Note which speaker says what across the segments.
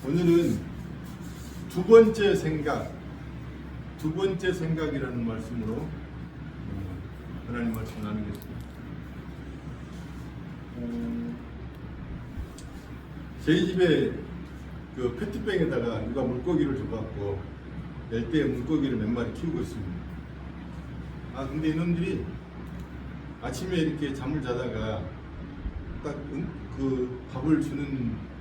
Speaker 1: 오늘은 두 번째 생각이라는 말씀으로 하나님 말씀 나누겠습니다. 저희 집에 그 페트병에다가 누가 물고기를 줘갖고 열대에 물고기를 몇 마리 키우고 있습니다. 근데 이놈들이 아침에 이렇게 잠을 자다가 딱 그 밥을 주는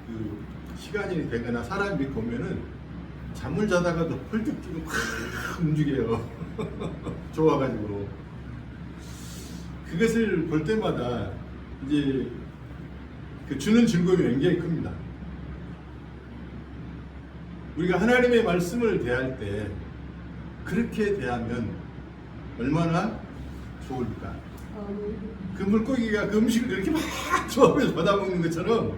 Speaker 1: 그 시간이 되거나 사람이 보면은 잠을 자다가도 펄쩍 뛰고 확 움직여요. 좋아가지고. 그것을 볼 때마다 이제 그 주는 즐거움이 굉장히 큽니다. 우리가 하나님의 말씀을 대할 때 그렇게 대하면 얼마나 좋을까? 그 물고기가 그 음식을 그렇게 막 좋아하면서 받아먹는 것처럼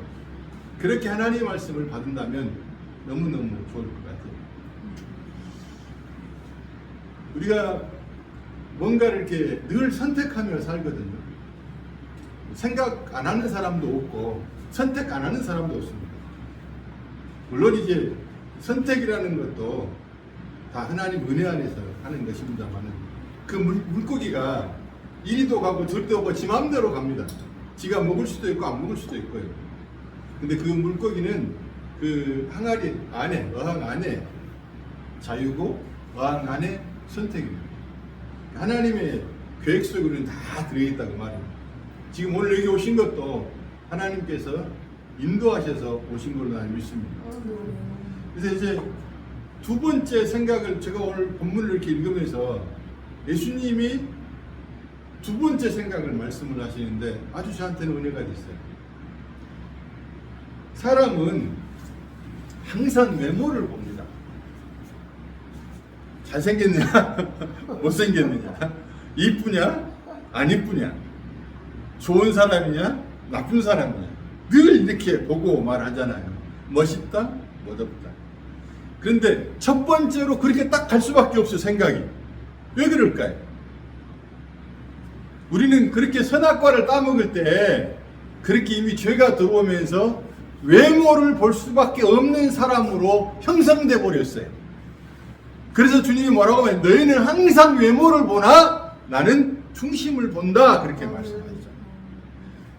Speaker 1: 그렇게 하나님의 말씀을 받는다면 너무너무 좋을 것 같아요. 우리가 뭔가를 이렇게 늘 선택하며 살거든요. 생각 안 하는 사람도 없고 선택 안 하는 사람도 없습니다. 물론 이제 선택이라는 것도 다 하나님 은혜 안에서 하는 것입니다만 그 물고기가 이리도 가고 저리도 가고 지 마음대로 갑니다. 지가 먹을 수도 있고 안 먹을 수도 있고요. 근데 그 물고기는 그 항아리 안에, 어항 안에 자유고 어항 안에 선택입니다. 하나님의 계획 속에는 다 들어있다고 말입니다. 지금 오늘 여기 오신 것도 하나님께서 인도하셔서 오신 걸로 나는 믿습니다. 그래서 이제 두 번째 생각을 제가 오늘 본문을 이렇게 읽으면서 예수님이 두 번째 생각을 말씀을 하시는데 아주 저한테는 은혜가 됐어요. 사람은 항상 외모를 봅니다. 잘생겼느냐 못생겼느냐, 이쁘냐 안 이쁘냐, 좋은 사람이냐 나쁜 사람이냐 늘 이렇게 보고 말하잖아요. 멋있다 멋없다. 그런데 첫 번째로 그렇게 딱 갈 수밖에 없어요. 생각이 왜 그럴까요? 우리는 그렇게 선악과를 따먹을 때 그렇게 이미 죄가 들어오면서 외모를 볼 수밖에 없는 사람으로 형성돼 버렸어요. 그래서 주님이 뭐라고 하면 너희는 항상 외모를 보나 나는 중심을 본다 그렇게 말씀하셨죠.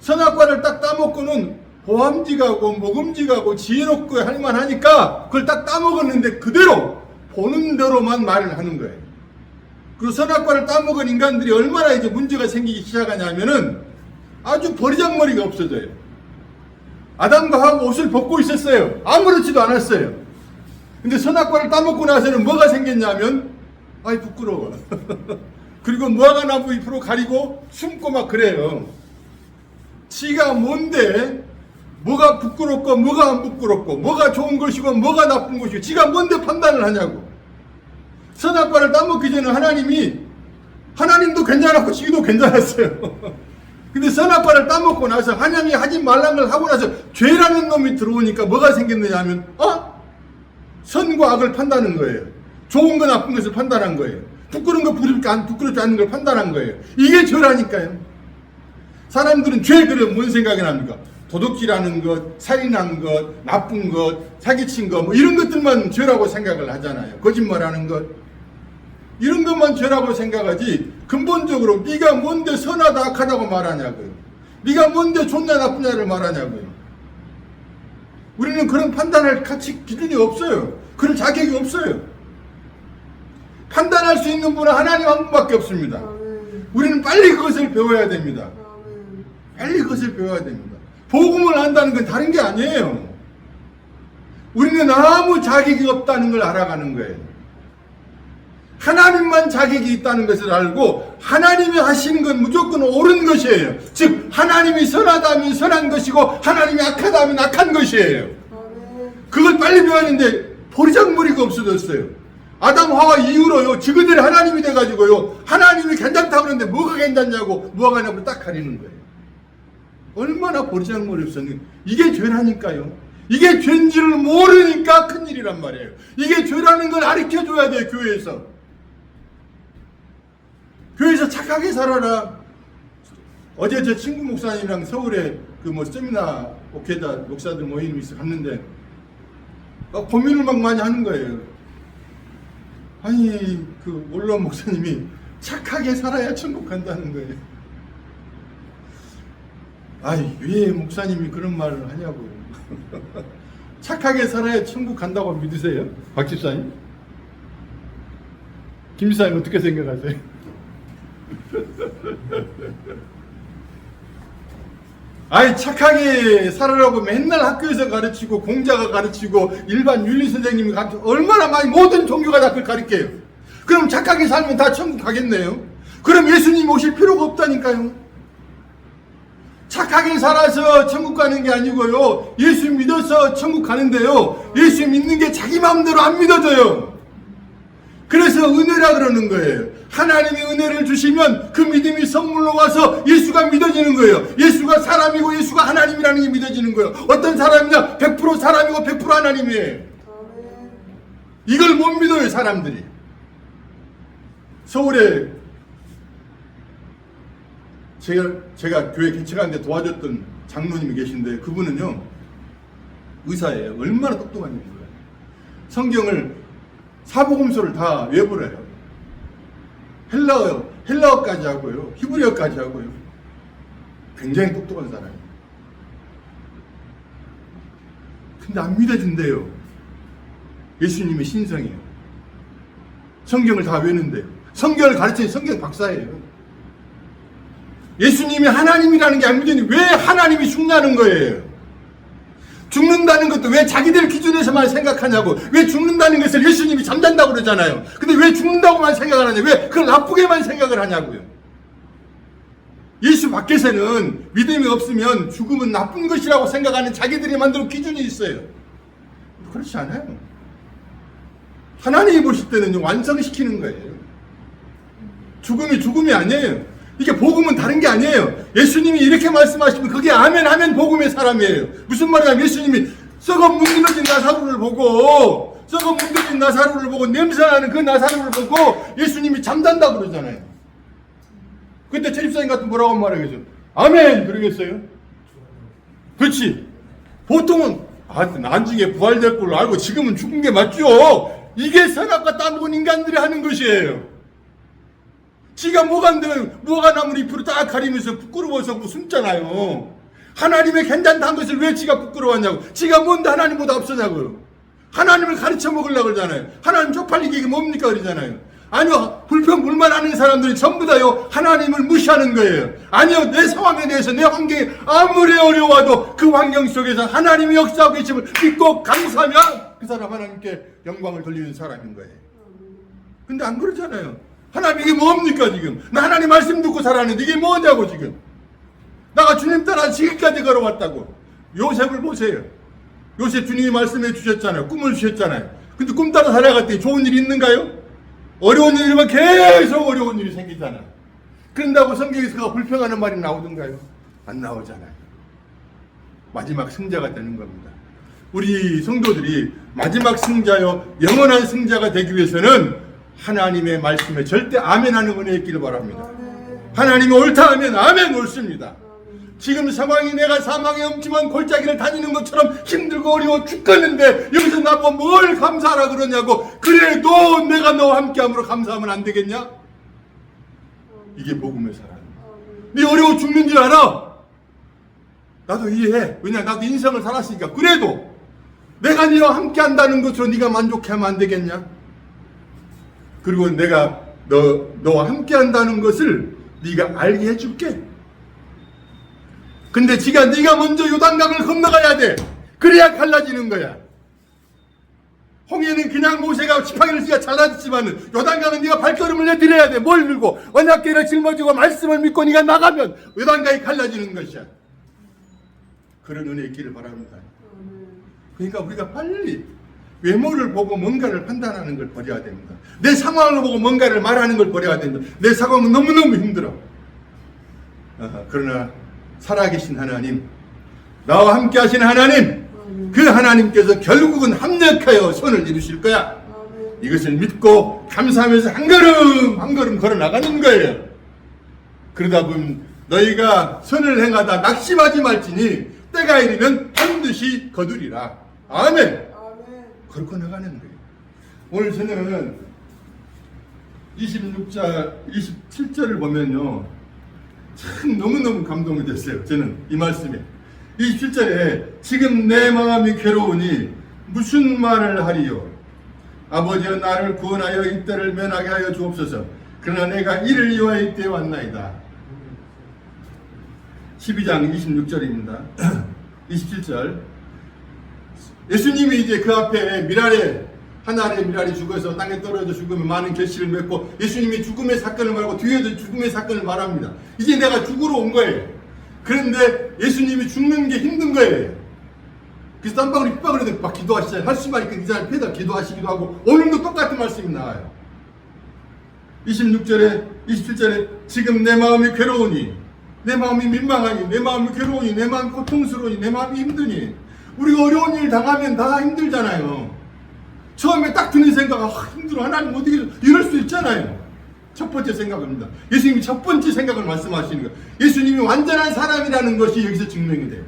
Speaker 1: 선악과를 딱 따먹고는 호함지가고 먹음지가고 지혜롭고 할만하니까 그걸 딱 따먹었는데 그대로 보는 대로만 말을 하는 거예요. 그리고 선악과를 따먹은 인간들이 얼마나 이제 문제가 생기기 시작하냐면은 아주 버리장머리가 없어져요. 아담과 하와 옷을 벗고 있었어요. 아무렇지도 않았어요. 근데 선악과를 따먹고 나서는 뭐가 생겼냐면 아이 부끄러워. 그리고 무화과 나무 잎으로 가리고 숨고 막 그래요. 지가 뭔데 뭐가 부끄럽고 뭐가 안 부끄럽고 뭐가 좋은 것이고 뭐가 나쁜 것이고 지가 뭔데 판단을 하냐고. 선악과를 따먹기 전에 하나님도 괜찮았고 지도 괜찮았어요. 근데 선악과를 따먹고 나서 하나님이 하지 말라는 걸 하고 나서 죄라는 놈이 들어오니까 뭐가 생겼느냐 하면 선과 악을 판단하는 거예요. 좋은 거 나쁜 것을 판단한 거예요. 부끄러운 거 부끄럽지 않은 걸 판단한 거예요. 이게 죄라니까요. 사람들은 죄 그러면 뭔 생각이 납니까? 도둑질하는 것, 살인한 것, 나쁜 것, 사기친 것 뭐 이런 것들만 죄라고 생각을 하잖아요. 거짓말하는 것 이런 것만 죄라고 생각하지 근본적으로 네가 뭔데 선하다 악하다고 말하냐고요. 네가 뭔데 좋냐 나쁘냐를 말하냐고요. 우리는 그런 판단할 가치 기준이 없어요. 그럴 자격이 없어요. 판단할 수 있는 분은 하나님 한 분밖에 없습니다. 우리는 빨리 그것을 배워야 됩니다. 빨리 그것을 배워야 됩니다. 복음을 안다는 건 다른 게 아니에요. 우리는 아무 자격이 없다는 걸 알아가는 거예요. 하나님만 자격이 있다는 것을 알고 하나님이 하시는 건 무조건 옳은 것이에요. 즉 하나님이 선하다면 선한 것이고 하나님이 악하다면 악한 것이에요. 그걸 빨리 배웠는데 버리장머리가 없어졌어요. 아담 하와 이후로요 지그들이 하나님이 돼가지고요 하나님이 괜찮다고 그러는데 뭐가 괜찮냐고 무화과 나무를 딱 가리는 거예요. 얼마나 버리장머리 없었는데 이게 죄라니까요. 이게 죄인지를 모르니까 큰일이란 말이에요. 이게 죄라는 걸 가르쳐줘야 돼요. 교회에서 착하게 살아라. 어제 제 친구 목사님이랑 서울에 그 뭐 세미나 오케다 목사들 모임이 있어 갔는데 고민을 막 많이 하는 거예요. 아니 그 올라온 목사님이 착하게 살아야 천국 간다는 거예요. 아니 왜 목사님이 그런 말을 하냐고요. 착하게 살아야 천국 간다고 믿으세요? 박 집사님? 김 집사님 어떻게 생각하세요? 아니 착하게 살으라고 맨날 학교에서 가르치고 공자가 가르치고 일반 윤리 선생님이 가르치고 얼마나 많이 모든 종교가 다 그걸 가르쳐요. 그럼 착하게 살면 다 천국 가겠네요. 그럼 예수님 오실 필요가 없다니까요. 착하게 살아서 천국 가는 게 아니고요. 예수 믿어서 천국 가는데요. 예수 믿는 게 자기 마음대로 안 믿어져요. 그래서 은혜라 그러는 거예요. 하나님이 은혜를 주시면 그 믿음이 선물로 와서 예수가 믿어지는 거예요. 예수가 사람이고 예수가 하나님이라는 게 믿어지는 거예요. 어떤 사람이냐? 100% 사람이고 100% 하나님이에요. 이걸 못 믿어요, 사람들이. 서울에 제가 교회 개척하는데 도와줬던 장로님이 계신데 그분은요 의사예요. 얼마나 똑똑한지 몰라요. 성경을 사복음서를 다 외부를 해요. 헬라어까지 하고요. 히브리어까지 하고요. 굉장히 똑똑한 사람이에요. 근데 안 믿어진대요. 예수님이 신성이에요. 성경을 다 외는데요. 성경을 가르치는 성경 박사예요. 예수님이 하나님이라는 게 안 믿으니 왜 하나님이 죽냐는 거예요. 죽는다는 것도 왜 자기들 기준에서만 생각하냐고. 왜 죽는다는 것을 예수님이 잠잔다고 그러잖아요. 근데 왜 죽는다고만 생각을 하냐. 왜 그걸 나쁘게만 생각을 하냐고요. 예수 밖에서는 믿음이 없으면 죽음은 나쁜 것이라고 생각하는 자기들이 만든 기준이 있어요. 그렇지 않아요. 하나님이 보실 때는 완성시키는 거예요. 죽음이 죽음이 아니에요. 이게 복음은 다른 게 아니에요. 예수님이 이렇게 말씀하시면 그게 아멘 하면 복음의 사람이에요. 무슨 말이냐면 예수님이 썩어 문드러진 나사로를 보고 냄새나는 그 나사로를 보고 예수님이 잠잔다 그러잖아요. 그때 최집사님 같은 뭐라고 말하겠어요? 아멘 그러겠어요? 그렇지. 보통은 나중에 부활될 걸로 알고 지금은 죽은 게 맞죠. 이게 선악과 따먹은 인간들이 하는 것이에요. 지가 뭐가 나물 잎으로 딱 가리면서 부끄러워서 숨잖아요. 하나님의 괜찮다는 것을 왜 지가 부끄러워하냐고. 지가 뭔데 하나님보다 앞서냐고요. 하나님을 가르쳐 먹으려고 그러잖아요. 하나님 쪽팔리게 이게 뭡니까 그러잖아요. 아니요, 불평불만하는 사람들이 전부 다요 하나님을 무시하는 거예요. 아니요, 내 상황에 대해서 내 환경이 아무리 어려워도 그 환경 속에서 하나님이 역사하고 계심을 믿고 감사하면 그 사람 하나님께 영광을 돌리는 사람인 거예요. 근데 안 그러잖아요. 하나님 이게 뭡니까 지금? 나 하나님 말씀 듣고 살았는데 이게 뭐냐고 지금. 나가 주님 따라 지금까지 걸어왔다고. 요셉을 보세요. 요셉 주님이 말씀해 주셨잖아요. 꿈을 주셨잖아요. 근데 꿈 따라 살아갔더니 좋은 일이 있는가요? 어려운 일이면 계속 어려운 일이 생기잖아요. 그런다고 성경에서 불평하는 말이 나오던가요? 안 나오잖아요. 마지막 승자가 되는 겁니다. 우리 성도들이 마지막 승자요 영원한 승자가 되기 위해서는 하나님의 말씀에 절대 아멘하는 은혜 있기를 바랍니다. 하나님이 옳다 하면 아멘 옳습니다. 지금 상황이 내가 사망의 엄침한 골짜기를 다니는 것처럼 힘들고 어려워 죽겠는데 여기서 나보고 뭘 감사하라 그러냐고. 그래도 내가 너와 함께함으로 감사하면 안 되겠냐? 이게 복음의 사람. 네 어려워 죽는 줄 알아? 나도 이해해. 왜냐 나도 인생을 살았으니까. 그래도 내가 네와 함께한다는 것으로 네가 만족하면 안 되겠냐? 그리고 내가 너와 함께한다는 것을 네가 알게 해줄게. 근데 네가 먼저 요단강을 건너가야 돼. 그래야 갈라지는 거야. 홍해는 그냥 모세가 지팡이를 쥐가 잘라졌지만 요단강은 네가 발걸음을 내디뎌야 돼. 뭘 들고 언약궤를 짊어지고 말씀을 믿고 네가 나가면 요단강이 갈라지는 것이야. 그런 은혜 있기를 바랍니다. 그러니까 우리가 빨리 외모를 보고 뭔가를 판단하는 걸 버려야 됩니다. 내 상황을 보고 뭔가를 말하는 걸 버려야 됩니다. 내 상황은 너무너무 힘들어. 그러나 살아계신 하나님, 나와 함께 하신 하나님, 그 하나님께서 결국은 합력하여 선을 이루실 거야. 이것을 믿고 감사하면서 한 걸음 한 걸음 걸어 나가는 거예요. 그러다 보면 너희가 선을 행하다 낙심하지 말지니 때가 이르면 반드시 거두리라. 아멘. 그렇게 나가는 거예요. 오늘 저는 27절을 보면요, 참 너무너무 감동이 됐어요. 저는 이 말씀에 27절에 지금 내 마음이 괴로우니 무슨 말을 하리요. 아버지여 나를 구원하여 이때를 면하게 하여 주옵소서. 그러나 내가 이를 위하여 이때에 왔나이다. 12장 26절입니다. 27절. 예수님이 이제 그 앞에 미랄에 하나의 미랄이 죽어서 땅에 떨어져 죽으면 많은 결실을 맺고, 예수님이 죽음의 사건을 말하고 뒤에도 죽음의 사건을 말합니다. 이제 내가 죽으러 온 거예요. 그런데 예수님이 죽는 게 힘든 거예요. 그래서 땀방울이 휘방울 해도 막 기도하시잖아요. 할 수만 있으니까 이 사람이 패다 기도하시기도 하고, 오늘도 똑같은 말씀이 나와요. 26절에 27절에 지금 내 마음이 괴로우니, 내 마음이 민망하니, 내 마음이 괴로우니, 내 마음이 고통스러우니, 내 마음이 힘드니. 우리가 어려운 일 당하면 다 힘들잖아요. 처음에 딱 드는 생각, 힘들어, 하나님 어떻게 이럴 수 있잖아요. 첫 번째 생각입니다. 예수님이 첫 번째 생각을 말씀하시는 거예요. 예수님이 완전한 사람이라는 것이 여기서 증명이 돼요.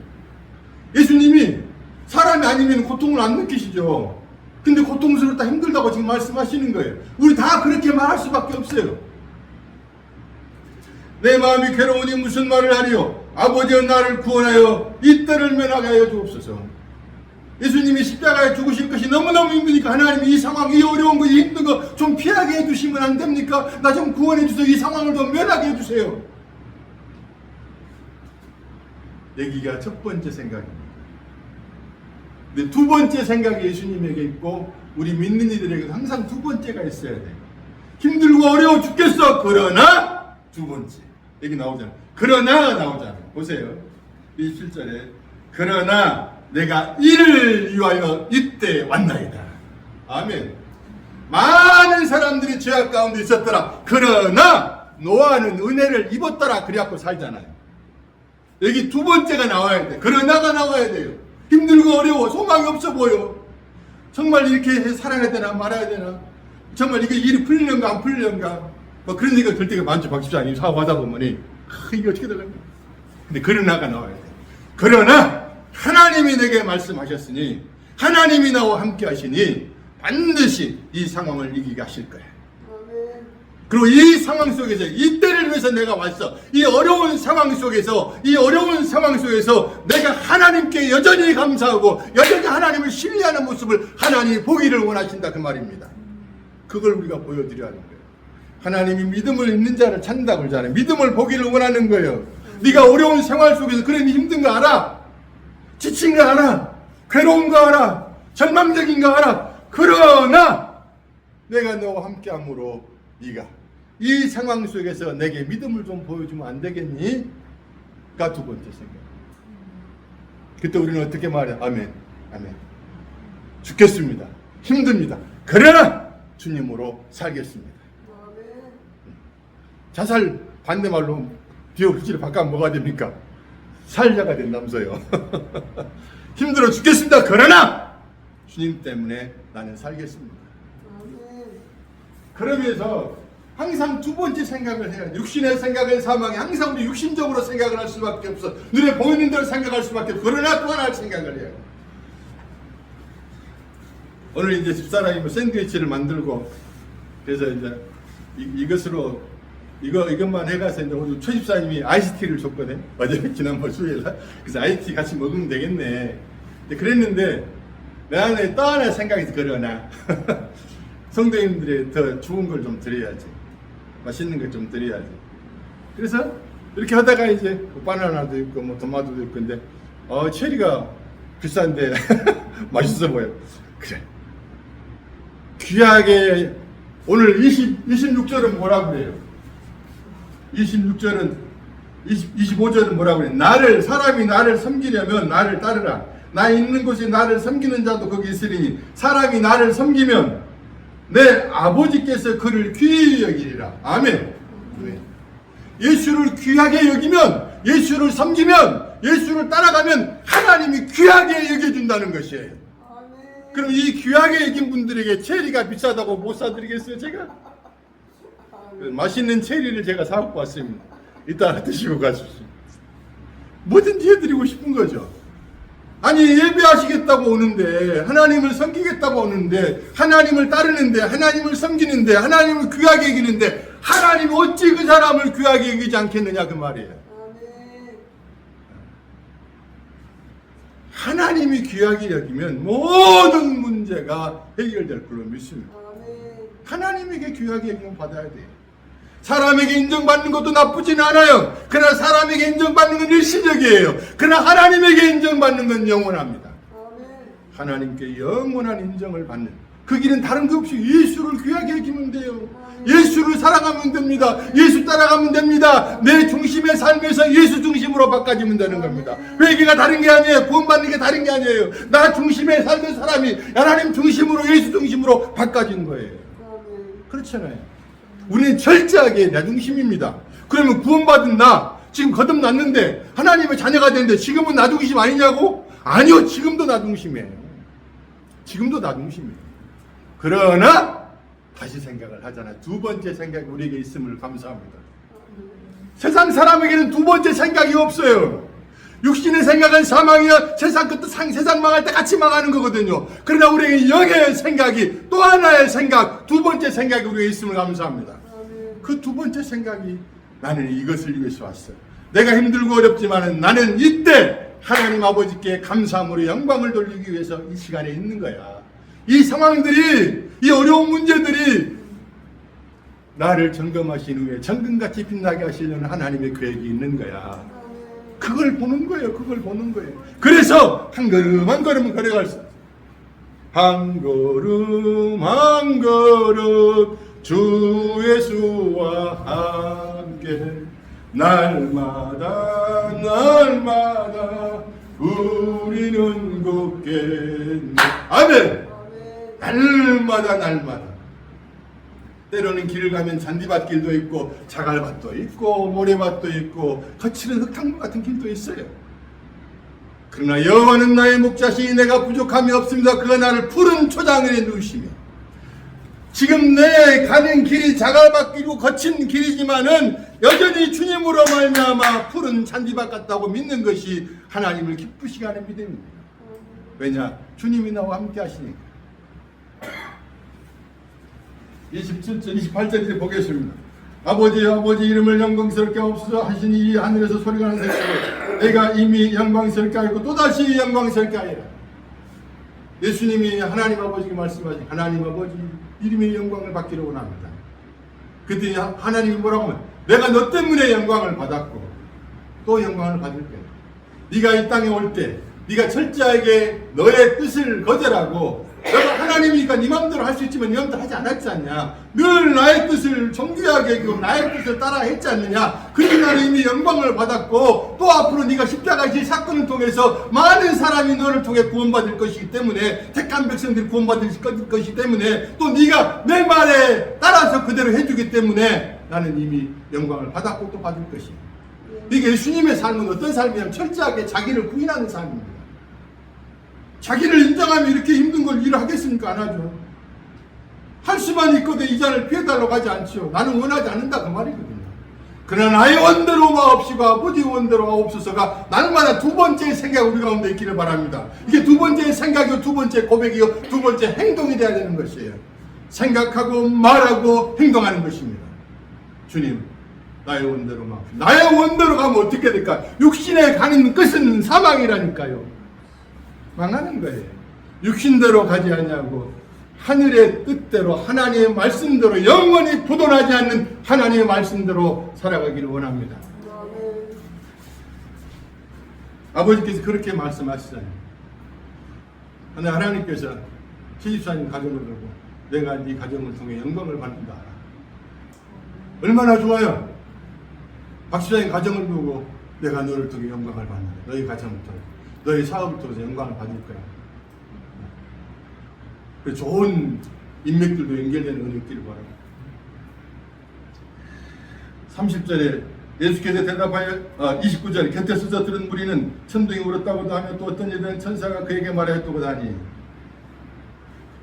Speaker 1: 예수님이 사람이 아니면 고통을 안 느끼시죠. 근데 고통스럽다, 힘들다고 지금 말씀하시는 거예요. 우리 다 그렇게 말할 수밖에 없어요. 내 마음이 괴로우니 무슨 말을 하리요. 아버지여 나를 구원하여 이 때를 면하게 하여 주옵소서. 예수님이 십자가에 죽으실 것이 너무너무 힘드니까 하나님이 이 상황, 이 어려운 거, 이 힘든 거 좀 피하게 해주시면 안 됩니까? 나 좀 구원해 주세요. 이 상황을 더 면하게 해주세요. 여기가 첫 번째 생각입니다. 근데 두 번째 생각이 예수님에게 있고 우리 믿는 이들에게 항상 두 번째가 있어야 돼요. 힘들고 어려워 죽겠어. 그러나 두 번째. 여기 나오잖아요. 그러나 나오잖아요. 보세요. 27절에 그러나 내가 이를 위하여 이때 왔나이다. 아멘. 많은 사람들이 죄악 가운데 있었더라. 그러나 노아는 은혜를 입었더라. 그래갖고 살잖아요. 여기 두 번째가 나와야 돼. 그러나가 나와야 돼요. 힘들고 어려워. 소망이 없어 보여. 정말 이렇게 살아야 되나 말아야 되나. 정말 이게 일이 풀리는가 안 풀리는가. 뭐 그런 생각 들 때가 많죠. 박 집사님 사업하다 보면 이게 어떻게 되려나. 근데 그러나가 나와야 돼. 그러나 하나님이 내게 말씀하셨으니 하나님이 나와 함께 하시니 반드시 이 상황을 이기게 하실 거예요. 그리고 이 상황 속에서 이때를 위해서 내가 왔어. 이 어려운 상황 속에서 내가 하나님께 여전히 감사하고 여전히 하나님을 신뢰하는 모습을 하나님이 보기를 원하신다 그 말입니다. 그걸 우리가 보여드려야 하는 거예요. 하나님이 믿음을 있는 자를 찾는다고 그러잖아요. 믿음을 보기를 원하는 거예요. 네가 어려운 생활 속에서 그래 네 힘든 거 알아. 지친 거 알아. 괴로운 거 알아. 절망적인 거 알아. 그러나 내가 너와 함께함으로 네가 이 상황 속에서 내게 믿음을 좀 보여주면 안 되겠니? 가 두 번째 생각. 그때 우리는 어떻게 말해? 아멘. 아멘. 죽겠습니다. 힘듭니다. 그러나 주님으로 살겠습니다. 자살 반대말로 비옥시를 바꾸면 뭐가 됩니까? 살자가 된다면서요. 힘들어 죽겠습니다. 그러나 주님 때문에 나는 살겠습니다. 그러면서 항상 두 번째 생각을 해야 돼. 육신의 생각은 사망에 항상 우리 육신적으로 생각을 할 수밖에 없어. 눈에 보이는 대로 생각할 수밖에 없어. 그러나 또 하나 생각을 해요. 오늘 이제 집사람이 뭐 샌드위치를 만들고 그래서 이제 이것만 해가서 이제 오늘 최 집사님이 아이스티를 줬거든. 어제 지난번 수요일날. 그래서 아이스티 같이 먹으면 되겠네. 그랬는데 내 안에 또 하나 생각이 그러나 성도님들이 더 좋은 걸 좀 드려야지. 맛있는 걸 좀 드려야지. 그래서 이렇게 하다가 이제 바나나도 있고 뭐 토마토도 있고 근데 체리가 비싼데 맛있어 보여. 그래. 귀하게 오늘 26절은 뭐라고 그래요? 25절은 뭐라고 그래? 사람이 나를 섬기려면 나를 따르라. 나 있는 곳에 나를 섬기는 자도 거기 있으리니 사람이 나를 섬기면 내 아버지께서 그를 귀히 여기리라. 아멘. 예수를 귀하게 여기면, 예수를 섬기면, 예수를 따라가면 하나님이 귀하게 여겨준다는 것이에요. 그럼 이 귀하게 여긴 분들에게 체리가 비싸다고 못 사드리겠어요, 제가? 맛있는 체리를 제가 사갖고 왔습니다. 이따 드시고 가십시오. 뭐든지 해드리고 싶은 거죠. 아니 예배하시겠다고 오는데, 하나님을 섬기겠다고 오는데, 하나님을 따르는데, 하나님을 섬기는데, 하나님을 귀하게 여기는데, 하나님 어찌 그 사람을 귀하게 여기지 않겠느냐 그 말이에요. 하나님이 귀하게 여기면 모든 문제가 해결될 걸로 믿습니다. 하나님에게 귀하게 여기면 받아야 돼요. 사람에게 인정받는 것도 나쁘진 않아요. 그러나 사람에게 인정받는 건 일시적이에요. 그러나 하나님에게 인정받는 건 영원합니다. 하나님께 영원한 인정을 받는 그 길은 다른 것 없이 예수를 귀하게 여기면 돼요. 예수를 사랑하면 됩니다. 예수 따라가면 됩니다. 내 중심의 삶에서 예수 중심으로 바꿔지면 되는 겁니다. 회개가 다른 게 아니에요. 구원받는 게 다른 게 아니에요. 나 중심에 살던 사람이 하나님 중심으로, 예수 중심으로 바꿔진 거예요. 그렇잖아요. 우리는 철저하게 내 중심입니다. 그러면 구원받은 나 지금 거듭났는데 하나님의 자녀가 되는데 지금은 나 중심 아니냐고? 아니요, 지금도 나 중심이에요. 지금도 나 중심이에요. 그러나 다시 생각을 하잖아요. 두 번째 생각이 우리에게 있음을 감사합니다. 세상 사람에게는 두 번째 생각이 없어요. 육신의 생각은 사망이야. 세상 것도 세상 망할 때 같이 망하는 거거든요. 그러나 우리에게 영의 생각이, 또 하나의 생각, 두 번째 생각이 우리에게 있음을 감사합니다. 그 두 번째 생각이, 나는 이것을 위해서 왔어요. 내가 힘들고 어렵지만 나는 이때 하나님 아버지께 감사함으로 영광을 돌리기 위해서 이 시간에 있는 거야. 이 상황들이, 이 어려운 문제들이 나를 점검하신 후에 정금같이 빛나게 하시려는 하나님의 계획이 있는 거야. 그걸 보는 거예요. 그걸 보는 거예요. 그래서 한 걸음 한 걸음 걸어갈 수, 한 걸음 한 걸음 주 예수와 함께 날마다 날마다 우리는 걷겠네. 아멘. 날마다 날마다. 때로는 길을 가면 잔디밭길도 있고 자갈밭도 있고 모래밭도 있고 거칠은 흙탕물 같은 길도 있어요. 그러나 여호와는 나의 목자시니 내가 부족함이 없습니다. 그가 나를 푸른 초장에 누우시며. 지금 내 가는 길이 자갈밭길이고 거친 길이지만은 여전히 주님으로 말미암아 푸른 잔디밭 같다고 믿는 것이 하나님을 기쁘시게 하는 믿음입니다. 왜냐? 주님이 나와 함께 하시니까. 27절, 28절 이제 보겠습니다. 아버지 이름을 영광스럽게 하옵소서 하시니 이 하늘에서 소리가 나는 새끼로 내가 이미 영광스럽게 하였고 또다시 영광스럽게 하리라. 예수님이 하나님 아버지께 말씀하신 하나님 아버지 이름의 영광을 받기를 원합니다. 그랬더니 하나님이 뭐라고 하면 내가 너 때문에 영광을 받았고 또 영광을 받을 거야. 네가 이 땅에 올 때 네가 철저하게 너의 뜻을 거절하고 너가 하나님이니까 네 마음대로 할 수 있지만 네 마음대로 하지 않았지 않냐. 늘 나의 뜻을 정교하게 하고 나의 뜻을 따라 했지 않느냐. 그래서 나는 이미 영광을 받았고 또 앞으로 네가 십자가의 사건을 통해서 많은 사람이 너를 통해 구원받을 것이기 때문에 택한 백성들이 구원받을 것이기 때문에 또 네가 내 말에 따라서 그대로 해주기 때문에 나는 이미 영광을 받았고 또 받을 것이야. 이게 예수님의 삶은 어떤 삶이냐면 철저하게 자기를 부인하는 삶입니다. 자기를 인정하면 이렇게 힘든 걸 일을 하겠습니까? 안 하죠. 할 수만 있거든 이 잔을 피해달라고 하지 않죠. 나는 원하지 않는다 그 말이거든요. 그러나 나의 원대로 마옵시고 아버지 원대로 마옵소서가 날마다 두 번째 생각 우리 가운데 있기를 바랍니다. 이게 두 번째 생각이고 두 번째 고백이고 두 번째 행동이 되어야 되는 것이에요. 생각하고 말하고 행동하는 것입니다. 주님 나의 원대로 마옵시고. 나의 원대로 가면 어떻게 될까? 육신에 가는 것은 사망이라니까요. 망하는 거예요. 육신대로 가지 않냐고 하늘의 뜻대로 하나님의 말씀대로 영원히 부도나지 않는 하나님의 말씀대로 살아가기를 원합니다. 아버지께서 그렇게 말씀하시잖아요. 근데 하나님께서 시집사님 가정을 두고 내가 네 가정을 통해 영광을 받는다. 얼마나 좋아요. 박시장님 가정을 두고 내가 너를 통해 영광을 받는다. 너희 가정을 통해 너의 사업을 통해서 영광을 받을 거야. 좋은 인맥들도 연결되는 은혜 있기를 바랍니다. 30절에 예수께서 대답하여 29절에 곁에 서서 들은 무리는 천둥이 울었다고도 하며 또 어떤 이들은 천사가 그에게 말하였다고도 하니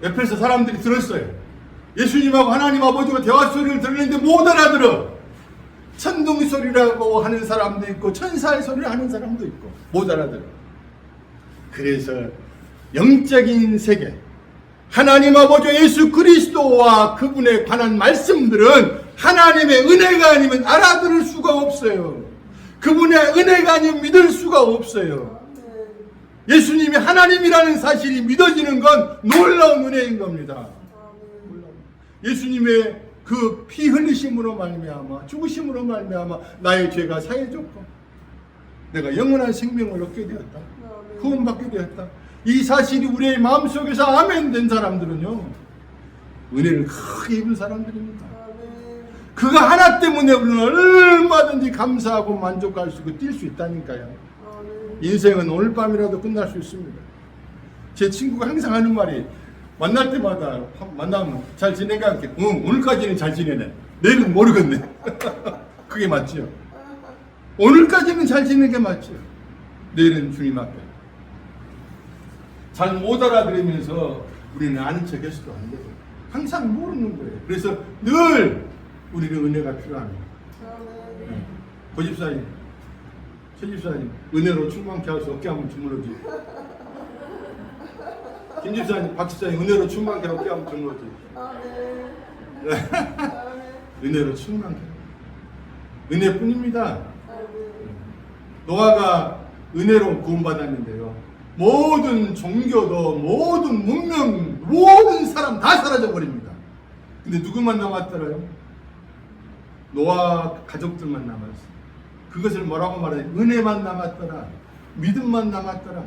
Speaker 1: 옆에서 사람들이 들었어요. 예수님하고 하나님 아버지가 대화 소리를 들었는데 못 알아들어. 천둥 소리라고 하는 사람도 있고 천사의 소리를 하는 사람도 있고 못 알아들어. 그래서 영적인 세계, 하나님 아버지 예수 그리스도와 그분에 관한 말씀들은 하나님의 은혜가 아니면 알아들을 수가 없어요. 그분의 은혜가 아니면 믿을 수가 없어요. 예수님이 하나님이라는 사실이 믿어지는 건 놀라운 은혜인 겁니다. 예수님의 그 피 흘리심으로 말미암아 죽으심으로 말미암아 나의 죄가 사해졌고 내가 영원한 생명을 얻게 되었다. 구원받게 되었다. 이 사실이 우리의 마음속에서 아멘 된 사람들은요, 은혜를 크게 입은 사람들입니다. 그거 하나 때문에 우리는 얼마든지 감사하고 만족할 수 있고 뛸 수 있다니까요. 인생은 오늘 밤이라도 끝날 수 있습니다. 제 친구가 항상 하는 말이, 만날 때마다 만나면 잘 지내가 이렇게, 오늘까지는 잘 지내네, 내일은 모르겠네. 그게 맞죠. 오늘까지는 잘 지내는 게 맞죠. 내일은 주님 앞에. 잘 못 알아들으면서 우리는 아는 척 해서도 안 되고 항상 모르는 거예요. 그래서 늘 우리는 은혜가 필요합니다. 네. 고집사님, 최집사님, 은혜로 충만케 하셔서 어깨 한번 주물러주세요. 김집사님, 박집사님, 은혜로 충만케 어깨 한번 주물러주세요. 은혜로 충만케. 은혜뿐입니다. 노아가 은혜로 구원받았는데요, 모든 종교도, 모든 문명, 모든 사람 다 사라져 버립니다. 근데 누구만 남았더라요? 노아 가족들만 남았어요. 그것을 뭐라고 말해요? 은혜만 남았더라, 믿음만 남았더라.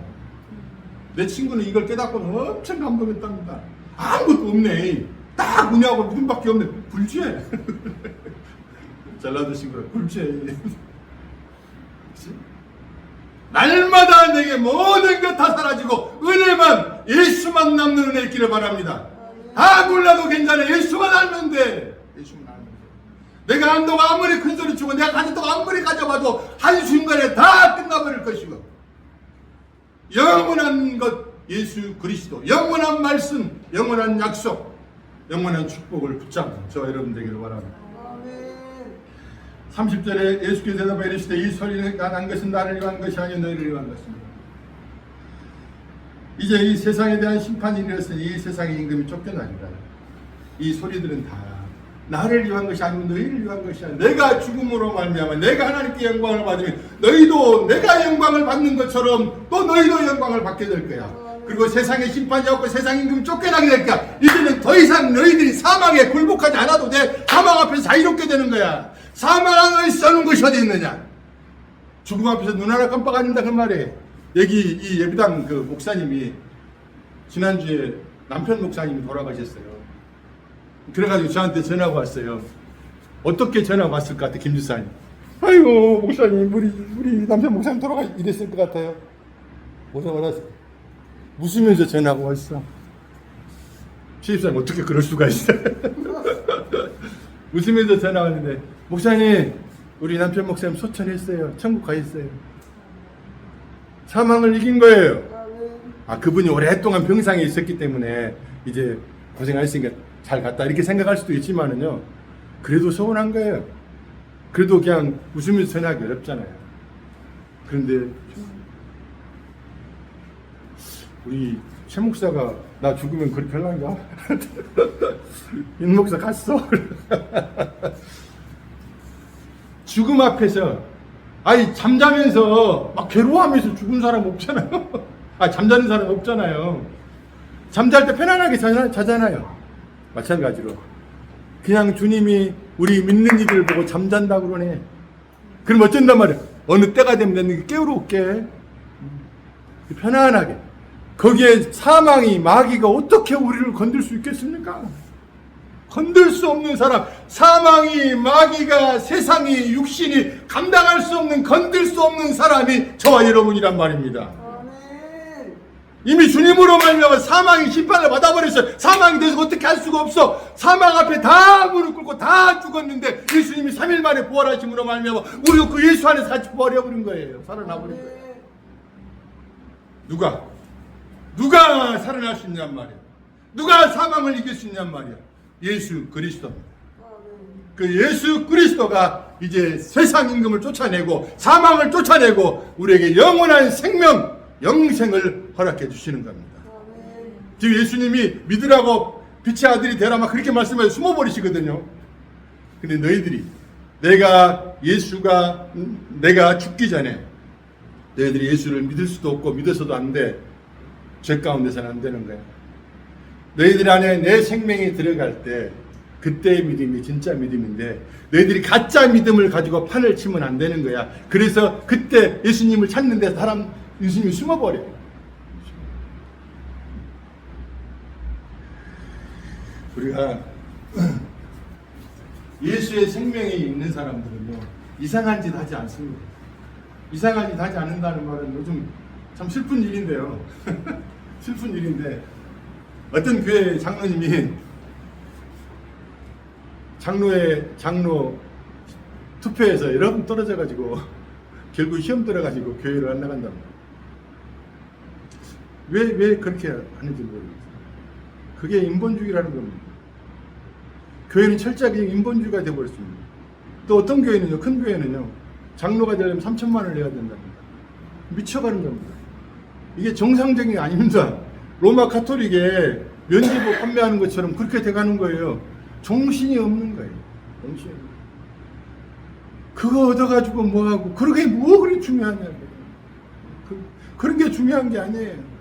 Speaker 1: 내 친구는 이걸 깨닫고는 엄청 감동했답니다. 아무것도 없네, 딱 은혜하고 믿음밖에 없네. 굴죄. 전라도 친구가 굴죄. 날마다 내게 모든 것 다 사라지고 은혜만, 예수만 남는 은혜 있기를 바랍니다. 다 몰라도 괜찮아. 예수만 알면 돼. 예수만 알면 돼. 내가 안도가 아무리 큰 소리 치고 내가 가진 돈 아무리 가져봐도 한순간에 다 끝나버릴 것이고, 영원한 것 예수 그리스도, 영원한 말씀, 영원한 약속, 영원한 축복을 붙잡고 저 여러분 되기를 바랍니다. 30절에 예수께서 대답하여 이르시되 이 소리가 난 것은 나를 위한 것이 아니요 너희를 위한 것입니다. 이제 이 세상에 대한 심판이 이르렀으니 이 세상의 임금이 쫓겨나리라. 이 소리들은 다 나를 위한 것이 아니고 너희를 위한 것이 아니라, 내가 죽음으로 말미암아 내가 하나님께 영광을 받으면 너희도 내가 영광을 받는 것처럼 또 너희도 영광을 받게 될 거야. 그리고 세상의 심판이 없고 세상 임금이 쫓겨나게 될 거야. 이제는 더 이상 너희들이 사망에 굴복하지 않아도 돼. 사망 앞에서 자유롭게 되는 거야. 사망을 써는 것이 어디 있느냐? 죽음 앞에서 눈 하나 깜빡 안 한다 그 말이에요. 여기 이 예비당 그 목사님이 지난주에 남편 목사님이 돌아가셨어요. 그래가지고 저한테 전화가 왔어요. 어떻게 전화가 왔을 것 같아, 김 지사님? 아이고 목사님, 우리 남편 목사님 돌아가 이랬을 것 같아요. 뭐라고 알았어? 웃으면서 전화가 왔어. 시집사님 어떻게 그럴 수가 있어? 웃으면서 전화 왔는데, 목사님, 우리 남편 목사님 소천했어요. 천국 가 있어요. 사망을 이긴 거예요. 아, 그분이 오랫동안 병상에 있었기 때문에 이제 고생하셨으니까 잘 갔다 이렇게 생각할 수도 있지만은요, 그래도 서운한 거예요. 그래도 그냥 웃으면서 전화하기 어렵잖아요. 그런데 우리 최 목사가 나 죽으면 그리 별난가? 윤 목사 갔어. 죽음 앞에서, 아니 잠자면서 막 괴로워하면서 죽은 사람 없잖아요. 아, 잠자는 사람 없잖아요. 잠잘 때 편안하게 자잖아요. 마찬가지로 그냥 주님이 우리 믿는 이들을 보고 잠잔다 그러네. 그럼 어쩐단 말이야? 어느 때가 되면 내가 깨우러올게. 편안하게. 거기에 사망이, 마귀가 어떻게 우리를 건들 수 있겠습니까? 건들 수 없는 사람, 사망이, 마귀가, 세상이, 육신이 감당할 수 없는, 건들 수 없는 사람이 저와 여러분이란 말입니다. 이미 주님으로 말미암아 사망이 심판을 받아버렸어요. 사망이 돼서 어떻게 할 수가 없어. 사망 앞에 다 무릎 꿇고 다 죽었는데 예수님이 3일 만에 부활하심으로 말미암아 우리가 그 예수 안에서 같이 부활해버린 거예요. 살아나버린 거예요. 누가 살아날 수 있냔 말이야. 누가 사망을 이길 수 있냔 말이야. 예수 그리스도입니다. 그 예수 그리스도가 이제 세상 임금을 쫓아내고 사망을 쫓아내고 우리에게 영원한 생명, 영생을 허락해 주시는 겁니다. 지금 예수님이 믿으라고 빛의 아들이 되라 막 그렇게 말씀해서 숨어버리시거든요. 근데 너희들이 내가 죽기 전에 너희들이 예수를 믿을 수도 없고 믿어서도 안 돼. 죄 가운데서는 안 되는 거야. 너희들 안에 내 생명이 들어갈 때 그때의 믿음이 진짜 믿음인데 너희들이 가짜 믿음을 가지고 판을 치면 안 되는 거야. 그래서 그때 예수님을 찾는데 예수님이 숨어버려요. 우리가 예수의 생명이 있는 사람들은요 이상한 짓 하지 않습니다. 이상한 짓 하지 않는다는 말은 요즘 참 슬픈 일인데요. 슬픈 일인데 어떤 교회 장로님이 장로 투표에서 여러 번 떨어져가지고 결국 시험 들어가지고 교회를 안 나간답니다. 왜 그렇게 하는지 모르겠어요. 그게 인본주의라는 겁니다. 교회는 철저하게 인본주의가 되어버렸습니다. 또 어떤 교회는요, 큰 교회는요, 장로가 되려면 3천만 원을 내야 된답니다. 미쳐가는 겁니다. 이게 정상적인 게 아닙니다. 로마 카톨릭에 면제부 판매하는 것처럼 그렇게 돼가는 거예요. 정신이 없는 거예요. 정신이. 그거 얻어가지고 뭐하고, 그러게 뭐 그리 중요하냐고요. 그런 게 중요한 게 아니에요.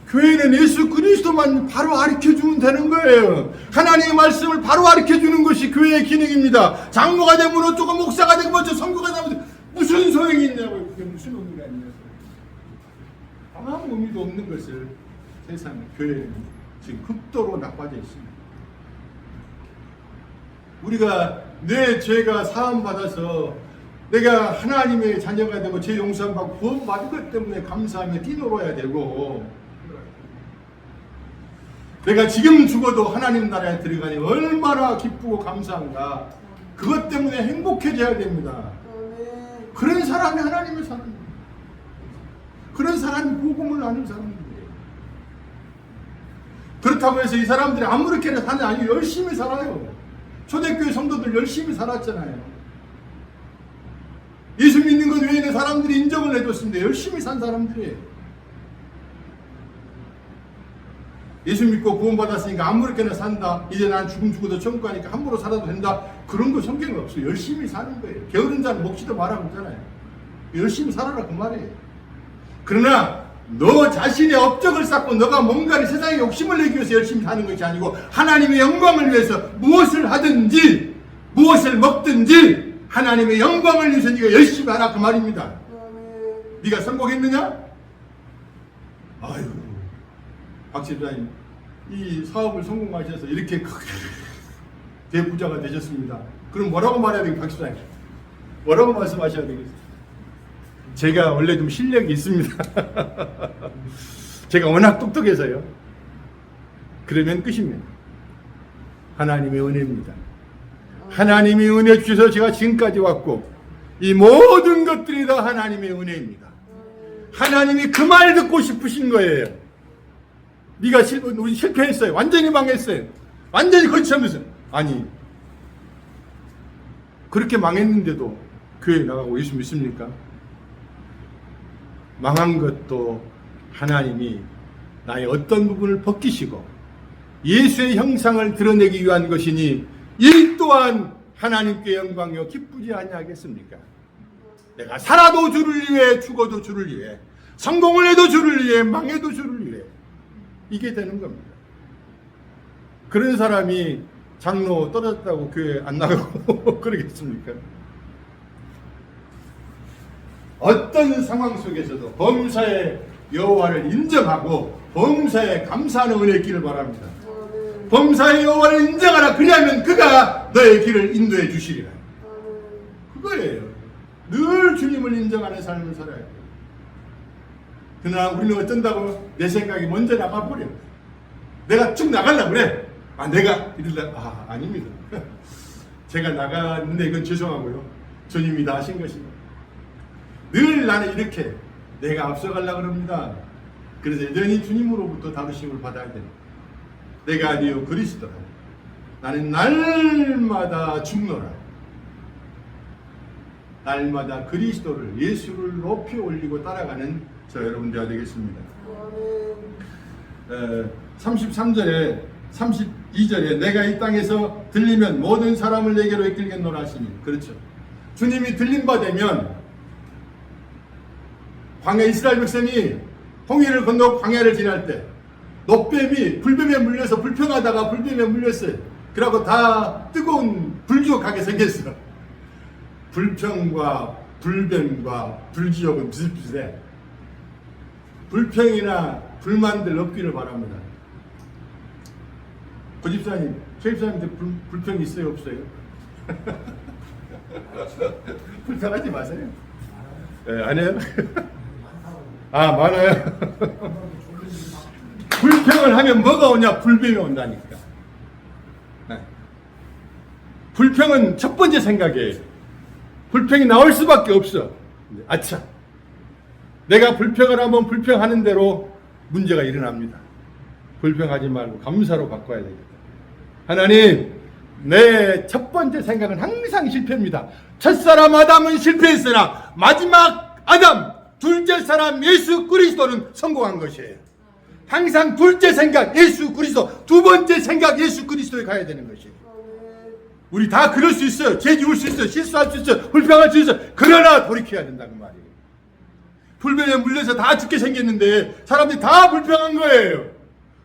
Speaker 1: 교회는 예수 그리스도만 바로 가르쳐주면 되는 거예요. 하나님의 말씀을 바로 가르쳐주는 것이 교회의 기능입니다. 장로가 되면 어쩌고 목사가 되고 어쩌고 선교가 되면 무슨 소용이 있냐고요. 그게 무슨 의미가 있냐고요. 아무 의미도 없는 것을 세상 교회는 지금 극도로 나빠져 있습니다. 우리가 내 죄가 사함받아서 내가 하나님의 자녀가 되고 죄 용서받고 구원 받은 것 때문에 감사하며 뛰놀아야 되고 내가 지금 죽어도 하나님 나라에 들어가니 얼마나 기쁘고 감사한가. 그것 때문에 행복해져야 됩니다. 그런 사람이 하나님의 사람입니다. 그런 사람이 복음을 아는 사람들이에요. 그렇다고 해서 이 사람들이 아무렇게나 사는 아니 열심히 살아요. 초대교회 성도들 열심히 살았잖아요. 예수 믿는 것 외에는 사람들이 인정을 해줬습니다. 열심히 산 사람들이에요. 예수 믿고 구원받았으니까 아무렇게나 산다. 이제 난 죽어도 천국 가니까 함부로 살아도 된다. 그런 거 성경에 없어요. 열심히 사는 거예요. 게으른 자는 먹지도 말라고 했잖아요. 열심히 살아라 그 말이에요. 그러나 너 자신의 업적을 쌓고 너가 뭔가를 세상에 욕심을 내기 위해서 열심히 사는 것이 아니고 하나님의 영광을 위해서 무엇을 하든지 무엇을 먹든지 하나님의 영광을 위해서 네가 열심히 하라 그 말입니다. 네가 성공했느냐? 아유 박 집사님 이 사업을 성공하셔서 이렇게 크게 대부자가 되셨습니다. 그럼 뭐라고 말해야 되겠어요? 박 집사님 뭐라고 말씀하셔야 되겠어요? 제가 원래 좀 실력이 있습니다. 제가 워낙 똑똑해서요. 그러면 끝입니다. 하나님의 은혜입니다. 하나님이 은혜 주셔서 제가 지금까지 왔고 이 모든 것들이 다 하나님의 은혜입니다. 하나님이 그 말 듣고 싶으신 거예요. 네가 우리 실패했어요. 완전히 망했어요. 완전히 거치하면서 아니 그렇게 망했는데도 교회 나가고 예수 믿습니까? 망한 것도 하나님이 나의 어떤 부분을 벗기시고 예수의 형상을 드러내기 위한 것이니 이 또한 하나님께 영광이요 기쁘지 아니하겠습니까? 내가 살아도 주를 위해 죽어도 주를 위해 성공을 해도 주를 위해 망해도 주를 위해 이게 되는 겁니다. 그런 사람이 장로 떨어졌다고 교회 안 나가고 그러겠습니까? 어떤 상황 속에서도 범사의 여호와를 인정하고 범사에 감사하는 은혜의 길을 바랍니다. 범사의 여호와를 인정하라. 그리하면 그가 너의 길을 인도해 주시리라. 그거예요. 늘 주님을 인정하는 삶을 살아야 돼요. 그러나 우리는 어쩐다고 내 생각이 먼저 나가버려. 내가 쭉 나가려고 그래. 내가 이러려고. 아닙니다. 제가 나갔는데 이건 죄송하고요. 주님이 다 하신 것입니다. 늘 나는 이렇게 내가 앞서가려고 합니다. 그래서 여전히 주님으로부터 다루심을 받아야 됩니다. 내가 아니요 그리스도라. 나는 날마다 죽노라. 날마다 그리스도를, 예수를 높이 올리고 따라가는 저 여러분들 되겠습니다. 33절에 32절에 내가 이 땅에서 들리면 모든 사람을 내게로 이끌겠노라 하시니, 그렇죠. 주님이 들림바 되면 광야 이스라엘 백성이 홍해를 건너 광야를 지날 때 놋뱀이 불뱀에 물려서 불평하다가 불뱀에 물렸어요. 그러고 다 뜨거운 불지옥하게 생겼어. 불평과 불뱀과 불지옥은 비슷비슷해. 불평이나 불만들 없기를 바랍니다. 고집사님, 최집사님한테 불평 있어요, 없어요? 불평하지 마세요. 네, 안 해요? 아, 많아요. 불평을 하면 뭐가 오냐? 불뱀이 온다니까. 네. 불평은 첫 번째 생각이에요. 불평이 나올 수밖에 없어. 아차, 내가 불평을 하면 불평하는 대로 문제가 일어납니다. 불평하지 말고 감사로 바꿔야 되겠다. 하나님, 내 첫 번째 생각은 항상 실패입니다. 첫사람 아담은 실패했으나 마지막 아담, 둘째 사람 예수 그리스도는 성공한 것이에요. 항상 둘째 생각 예수 그리스도, 두 번째 생각 예수 그리스도에 가야 되는 것이에요. 우리 다 그럴 수 있어요. 죄 지을 수 있어요. 실수할 수 있어요. 불평할 수 있어요. 그러나 돌이켜야 된다는 말이에요. 불뱀에 물려서 다 죽게 생겼는데 사람들이 다 불평한 거예요.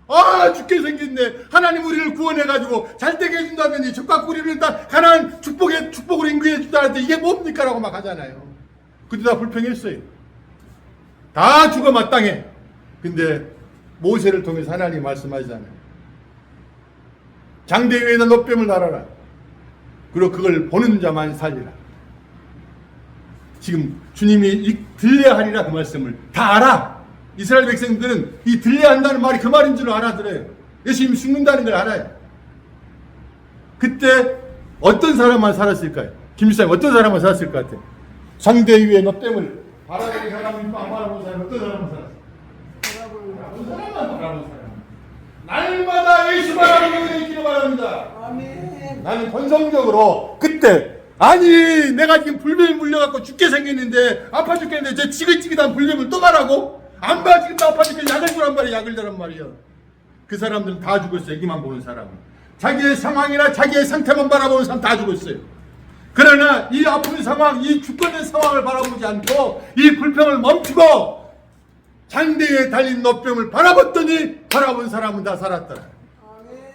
Speaker 1: 아, 죽게 생겼네. 하나님 우리를 구원해가지고 잘되게 해준다더니 적과 꿀이는 다 가난한 축복으로 인구해 준다는데 이게 뭡니까? 라고 막 하잖아요. 근데 다 불평했어요. 다 죽어 마땅해. 근데 모세를 통해서 하나님이 말씀하시잖아요. 장대 위에다 놋뱀을 달아라. 그리고 그걸 보는 자만 살리라. 지금 주님이 들려야 하리라 그 말씀을 다 알아. 이스라엘 백성들은 이 들려야 한다는 말이 그 말인 줄 알아들어요. 예수님이 죽는다는 걸 알아요. 그때 어떤 사람만 살았을까요? 김일성 어떤 사람만 살았을 것 같아요? 장대 위에 놋뱀을 바라보는 사람이 안 바라보는 사람 어떤 사람만 살았어요? 바라보는 사람만 바라보는 사람. 날마다 예수 바라보는 있기를 바랍니다. 아멘. 나는 본성적으로 그때 아니 내가 지금 불뱀에 물려갖고 죽게 생겼는데 아파 죽겠는데 저 지긋지긋한 불뱀을 또 가라고? 안 봐 지금 나 아파 죽겠는데 약을 주란 말이야. 약을 주란 말이야. 그 사람들은 다 죽었어요. 여기만 보는 사람은. 자기의 상황이나 자기의 상태만 바라보는 사람 다 죽었어요. 그러나 이 아픈 상황, 이 죽어있는 상황을 바라보지 않고 이 불평을 멈추고 장대에 달린 놋뱀을 바라봤더니 바라본 사람은 다 살았더라.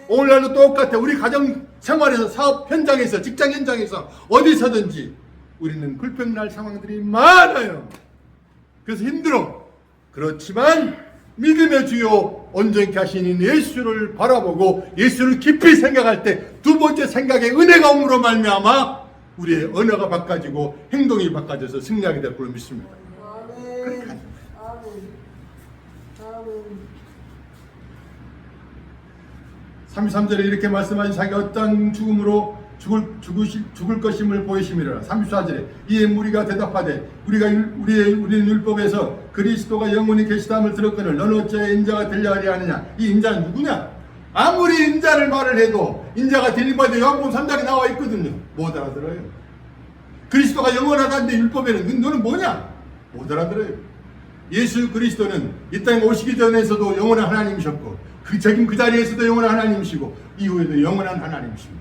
Speaker 1: 오늘날도 똑같아. 우리 가정 생활에서, 사업 현장에서, 직장 현장에서 어디서든지 우리는 불평날 상황들이 많아요. 그래서 힘들어. 그렇지만 믿음의 주요 온전케 하시는 예수를 바라보고 예수를 깊이 생각할 때 두 번째 생각에 은혜가 옴으로 말미암아 우리의 언어가 바꿔지고 행동이 바꿔져서 승리하게 될 걸로 믿습니다. 그렇게 하죠. 33절에 이렇게 말씀하신 자기 어떤 죽음으로 죽을 것임을 보이심이라. 34절에 이에 무리가 대답하되 우리는 율법에서 그리스도가 영원히 계시다함을 들었거늘 너는 어찌 인자가 되려 하려 하느냐. 이 인자는 누구냐? 아무리 인자를 말을 해도 인자가 들림받아 요한복음 3장에 나와 있거든요. 못 알아들어요. 그리스도가 영원하다는데 율법에는 너는 뭐냐? 못 알아들어요. 예수 그리스도는 이 땅에 오시기 전에서도 영원한 하나님이셨고 지금 그 자리에서도 영원한 하나님이시고 이후에도 영원한 하나님이십니다.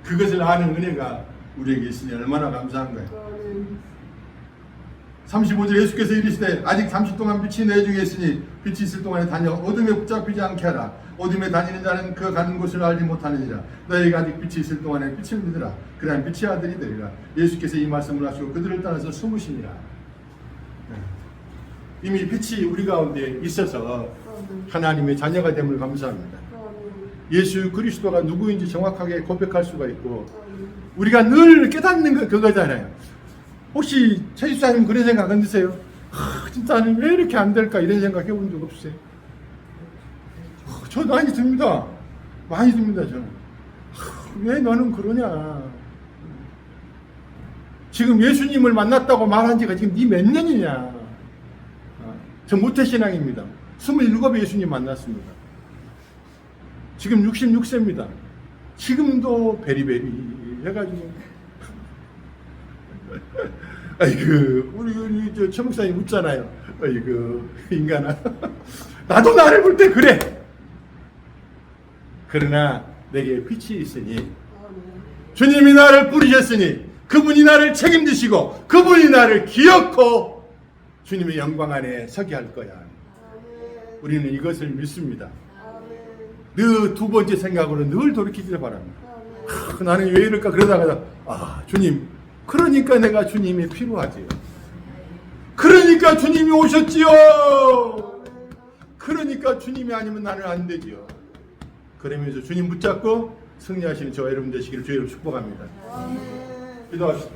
Speaker 1: 그것을 아는 은혜가 우리에게 있으니 얼마나 감사한가요? 35절 예수께서 이르시되 아직 잠시 동안 빛이 내 중에 있으니 빛이 있을 동안에 다녀 어둠에 붙잡히지 않게 하라. 어둠에 다니는 자는 그 가는 곳을 알지 못하느니라. 너희가 아직 빛이 있을 동안에 빛을 믿으라. 그러한 빛의 아들이 되리라. 예수께서 이 말씀을 하시고 그들을 따라서 숨으시니라. 이미 빛이 우리 가운데 있어서 하나님의 자녀가 됨을 감사합니다. 예수 그리스도가 누구인지 정확하게 고백할 수가 있고 우리가 늘 깨닫는 거 그거잖아요. 혹시 최 집사님 그런 생각 안 드세요? 진짜 나는 왜 이렇게 안 될까 이런 생각 해본 적 없으세요? 저 많이 듭니다. 많이 듭니다. 저는 왜 너는 그러냐. 지금 예수님을 만났다고 말한 지가 지금 네 몇 년이냐. 저 모태신앙입니다. 27에 예수님 만났습니다. 지금 66세입니다. 지금도 베리베리 해가지고 아이고 우리 저 최목사님 웃잖아요. 아이고 인간아 나도 나를 볼 때 그래. 그러나 내게 빛이 있으니 주님이 나를 부르셨으니 그분이 나를 책임지시고 그분이 나를 기억고 주님의 영광 안에 서게 할 거야. 우리는 이것을 믿습니다. 늘 두 번째 생각으로 늘 돌이키기를 바랍니다. 나는 왜 이럴까 그러다가 주님 그러니까 내가 주님이 필요하지요. 그러니까 주님이 오셨지요. 그러니까 주님이 아니면 나는 안 되지요. 그러면서 주님 붙잡고 승리하시는 저와 여러분 되시기를 주의 이름으로 축복합니다. 기도합시다.